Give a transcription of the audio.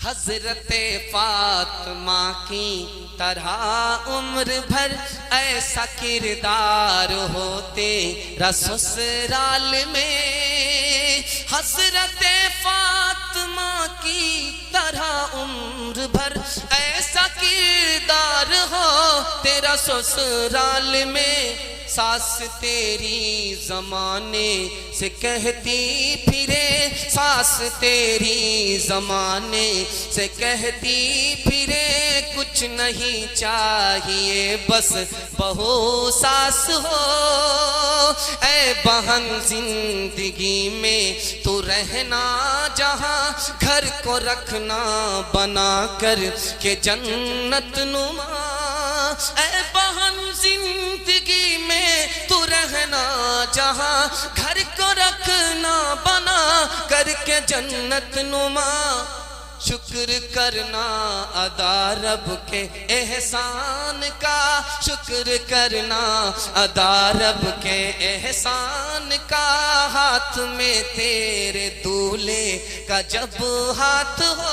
حضرت فاطمہ کی طرح عمر بھر ایسا کردار ہو تیرا سسرال میں، حضرت فاطمہ کی طرح عمر بھر ایسا کردار ہو تیرا سسرال میں، ساس تیری زمانے سے کہتی پھرے، ساس تیری زمانے سے کہتی پھرے، کچھ نہیں چاہیے بس بہو ساس ہو۔ اے بہن زندگی میں تو رہنا جہاں، گھر کو رکھنا بنا کر کہ جنت نما۔ اے بہن زندگی میں تو رہنا جہاں، گھر کو رکھنا بنا کر کے جنت نما۔ شکر کرنا ادا رب کے احسان کا، شکر کرنا ادا رب کے احسان کا، ہاتھ میں تیرے دولہے کا جب ہاتھ ہو،